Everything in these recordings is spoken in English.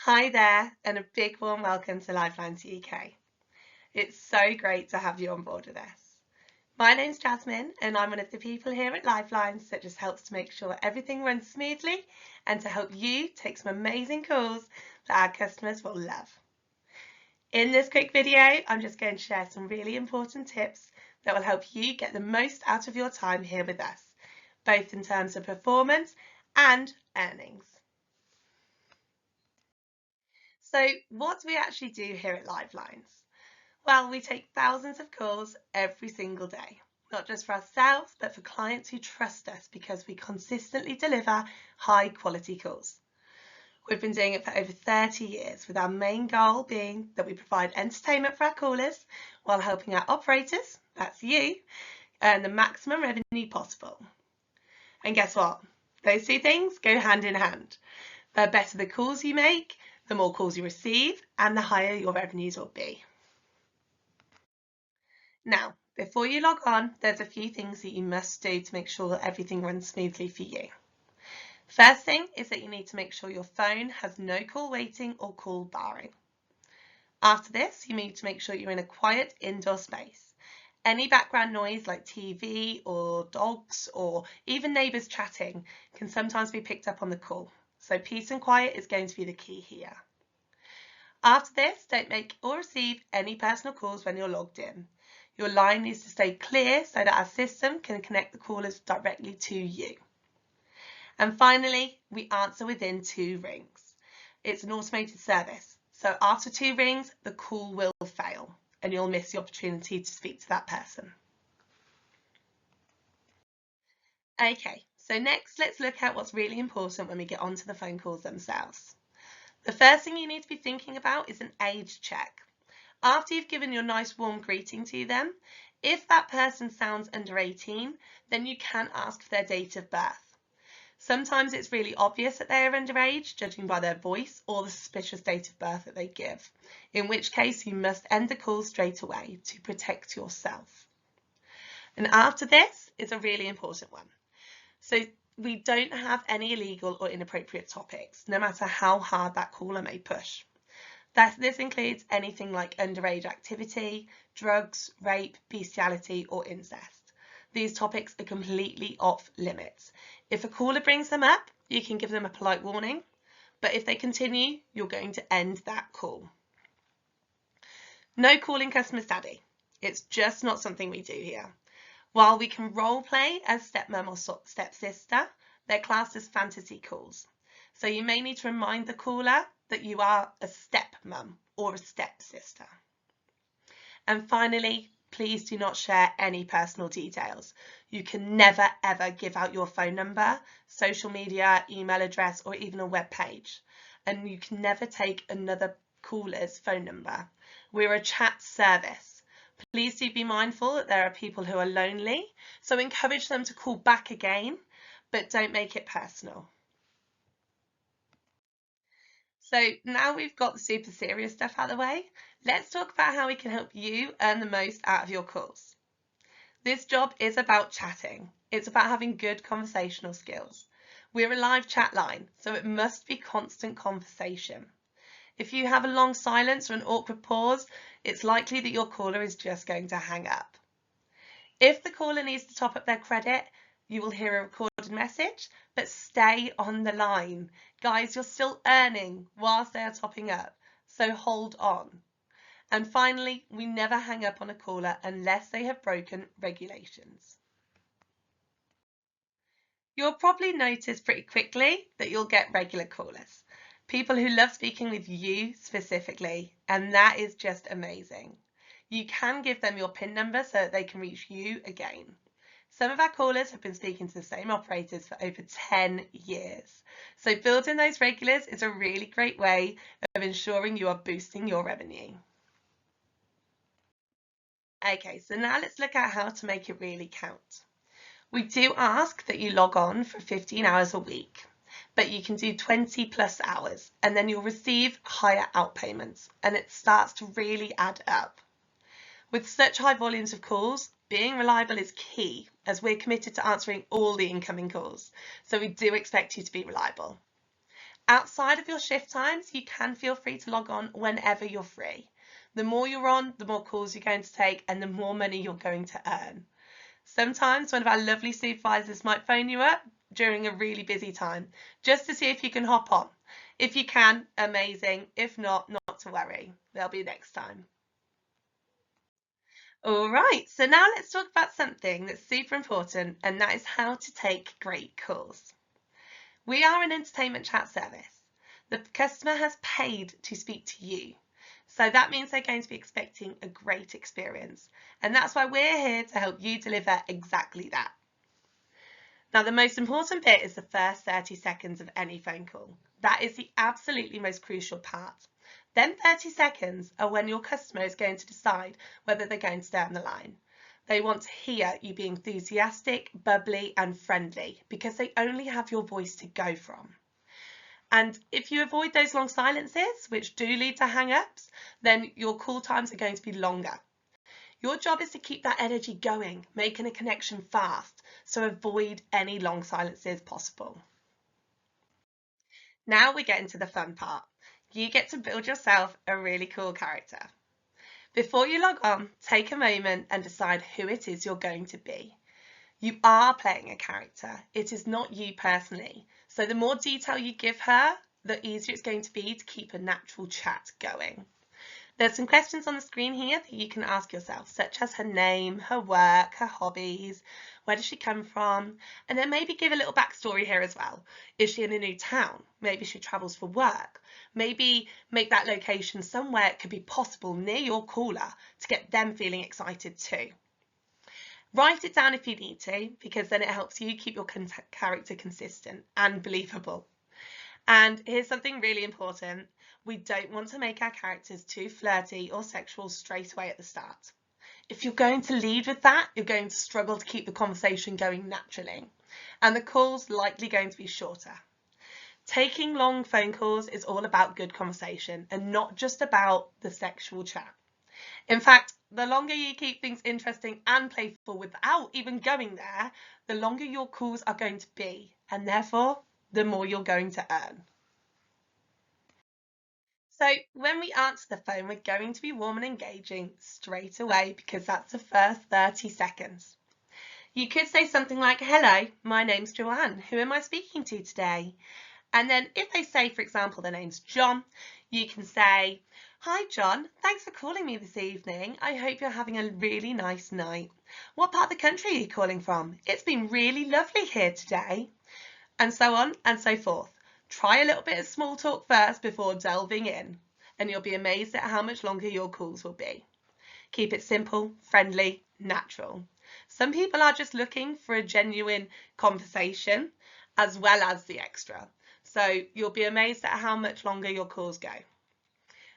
Hi there, and a big warm welcome to LiveLines UK. It's so great to have you on board with us. My name's Jasmine, and I'm one of the people here at LiveLines that just helps to make sure everything runs smoothly and to help you take some amazing calls that our customers will love. In this quick video, I'm just going to share some really important tips that will help you get the most out of your time here with us, both in terms of performance and earnings. So what do we actually do here at LiveLines? Well, we take thousands of calls every single day, not just for ourselves, but for clients who trust us because we consistently deliver high quality calls. We've been doing it for over 30 years, with our main goal being that we provide entertainment for our callers while helping our operators, that's you, earn the maximum revenue possible. And guess what? Those two things go hand in hand. The better the calls you make, the more calls you receive, and the higher your revenues will be. Now, before you log on, there's a few things that you must do to make sure that everything runs smoothly for you. First thing is that you need to make sure your phone has no call waiting or call barring. After this, you need to make sure you're in a quiet indoor space. Any background noise like TV or dogs or even neighbours chatting can sometimes be picked up on the call. So peace and quiet is going to be the key here. After this, don't make or receive any personal calls when you're logged in. Your line needs to stay clear so that our system can connect the callers directly to you. And finally, we answer within 2 rings. It's an automated service, so after 2 rings, the call will fail and you'll miss the opportunity to speak to that person. Okay, so next let's look at what's really important when we get onto the phone calls themselves. The first thing you need to be thinking about is an age check. After you've given your nice warm greeting to them, if that person sounds under 18, then you can ask for their date of birth. Sometimes it's really obvious that they are underage, judging by their voice or the suspicious date of birth that they give, in which case you must end the call straight away to protect yourself. And after this is a really important one. So we don't have any illegal or inappropriate topics, no matter how hard that caller may push. This includes anything like underage activity, drugs, rape, bestiality, or incest. These topics are completely off limits. If a caller brings them up, you can give them a polite warning, but if they continue, you're going to end that call. No calling customers daddy. It's just not something we do here. While we can role play as stepmom or stepsister, they're classed as fantasy calls. So you may need to remind the caller that you are a stepmom or a stepsister. And finally, please do not share any personal details. You can never ever give out your phone number, social media, email address, or even a web page. And you can never take another caller's phone number. We're a chat service. Please do be mindful that there are people who are lonely, so encourage them to call back again, but don't make it personal. So now we've got the super serious stuff out of the way, let's talk about how we can help you earn the most out of your calls. This job is about chatting. It's about having good conversational skills. We're a live chat line, so it must be constant conversation. If you have a long silence or an awkward pause, it's likely that your caller is just going to hang up. If the caller needs to top up their credit, you will hear a recorded message, but stay on the line. Guys, you're still earning whilst they are topping up, so hold on. And finally, we never hang up on a caller unless they have broken regulations. You'll probably notice pretty quickly that you'll get regular callers. People who love speaking with you specifically, and that is just amazing. You can give them your PIN number so that they can reach you again. Some of our callers have been speaking to the same operators for over 10 years. So building those regulars is a really great way of ensuring you are boosting your revenue. Okay, so now let's look at how to make it really count. We do ask that you log on for 15 hours a week, but you can do 20 plus hours and then you'll receive higher outpayments and it starts to really add up. With such high volumes of calls, being reliable is key as we're committed to answering all the incoming calls, so we do expect you to be reliable. Outside of your shift times, you can feel free to log on whenever you're free. The more you're on, the more calls you're going to take and the more money you're going to earn. Sometimes one of our lovely supervisors might phone you up during a really busy time just to see if you can hop on. If you can, amazing. If not, not to worry. There'll be next time. All right, so now let's talk about something that's super important, and that is how to take great calls. We are an entertainment chat service. The customer has paid to speak to you. So that means they're going to be expecting a great experience. And that's why we're here to help you deliver exactly that. Now, the most important bit is the first 30 seconds of any phone call. That is the absolutely most crucial part. Then 30 seconds are when your customer is going to decide whether they're going to stay on the line. They want to hear you be enthusiastic, bubbly and friendly because they only have your voice to go from. And if you avoid those long silences, which do lead to hang-ups, then your call times are going to be longer. Your job is to keep that energy going, making a connection fast, so avoid any long silences possible. Now we get into the fun part. You get to build yourself a really cool character. Before you log on, take a moment and decide who it is you're going to be. You are playing a character. It is not you personally. So the more detail you give her, the easier it's going to be to keep a natural chat going. There's some questions on the screen here that you can ask yourself, such as her name, her work, her hobbies, where does she come from, and then maybe give a little backstory here as well. Is she in a new town? Maybe she travels for work. Maybe make that location somewhere it could be possible near your caller to get them feeling excited too. Write it down if you need to, because then it helps you keep your character consistent and believable. And here's something really important. We don't want to make our characters too flirty or sexual straight away at the start. If you're going to lead with that, you're going to struggle to keep the conversation going naturally, and the call's likely going to be shorter. Taking long phone calls is all about good conversation and not just about the sexual chat. In fact, the longer you keep things interesting and playful without even going there, the longer your calls are going to be, and therefore, the more you're going to earn. So when we answer the phone, we're going to be warm and engaging straight away because that's the first 30 seconds. You could say something like, hello, my name's Joanne. Who am I speaking to today? And then if they say, for example, their name's John, you can say, hi, John. Thanks for calling me this evening. I hope you're having a really nice night. What part of the country are you calling from? It's been really lovely here today. And so on and so forth. Try a little bit of small talk first before delving in, and you'll be amazed at how much longer your calls will be. Keep it simple, friendly, natural. Some people are just looking for a genuine conversation as well as the extra. So you'll be amazed at how much longer your calls go.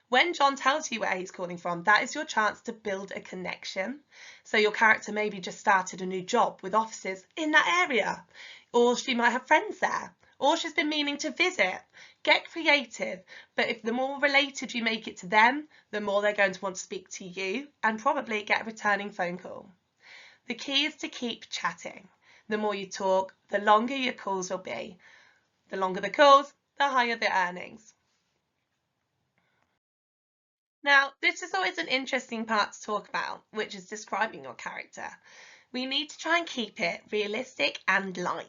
When John tells you where he's calling from, that is your chance to build a connection. So your character maybe just started a new job with offices in that area, or she might have friends there, or she's been meaning to visit. Get creative, but if the more related you make it to them, the more they're going to want to speak to you and probably get a returning phone call. The key is to keep chatting. The more you talk, the longer your calls will be. The longer the calls, the higher the earnings. Now, this is always an interesting part to talk about, which is describing your character. We need to try and keep it realistic and light.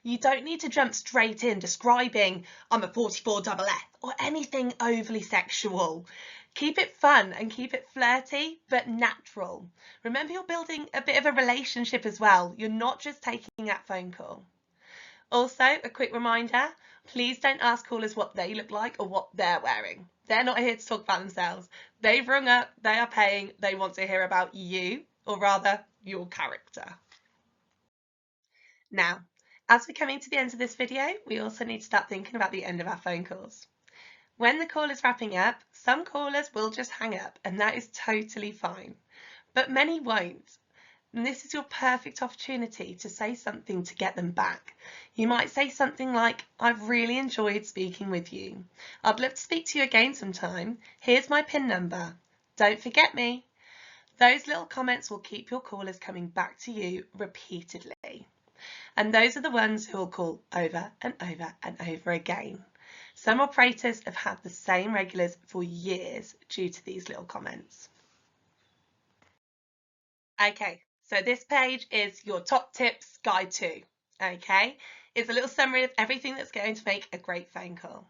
You don't need to jump straight in describing I'm a 44 double F or anything overly sexual. Keep it fun and keep it flirty, but natural. Remember, you're building a bit of a relationship as well. You're not just taking that phone call. Also, a quick reminder, please don't ask callers what they look like or what they're wearing. They're not here to talk about themselves. They've rung up, they are paying, they want to hear about you, or rather, your character. Now, as we're coming to the end of this video, we also need to start thinking about the end of our phone calls. When the call is wrapping up, some callers will just hang up, and that is totally fine. But many won't. And this is your perfect opportunity to say something to get them back. You might say something like, I've really enjoyed speaking with you. I'd love to speak to you again sometime. Here's my PIN number. Don't forget me. Those little comments will keep your callers coming back to you repeatedly. And those are the ones who will call over and over and over again. Some operators have had the same regulars for years due to these little comments. Okay, so this page is your top tips guide 2. Okay, it's a little summary of everything that's going to make a great phone call.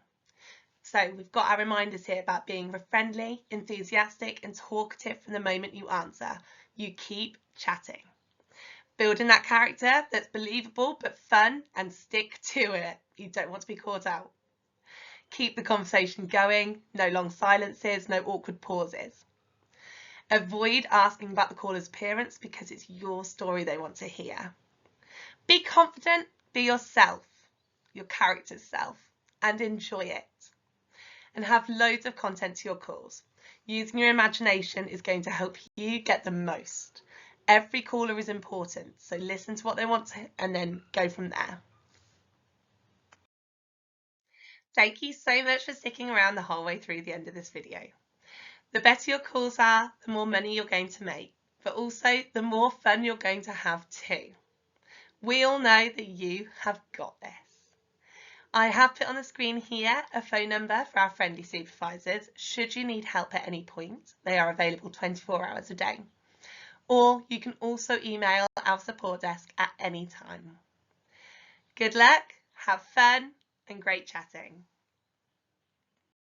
So we've got our reminders here about being friendly, enthusiastic and talkative from the moment you answer. You keep chatting. Building that character that's believable but fun, and stick to it. You don't want to be caught out. Keep the conversation going, no long silences, no awkward pauses. Avoid asking about the caller's appearance because it's your story they want to hear. Be confident, be yourself, your character's self, and enjoy it. And have loads of content to your calls. Using your imagination is going to help you get the most. Every caller is important, so listen to what they want to and then go from there. Thank you so much for sticking around the whole way through the end of this video. The better your calls are, the more money you're going to make, but also the more fun you're going to have too. We all know that you have got this. I have put on the screen here a phone number for our friendly supervisors should you need help at any point. They are available 24 hours a day. Or you can also email our support desk at any time. Good luck, have fun and great chatting.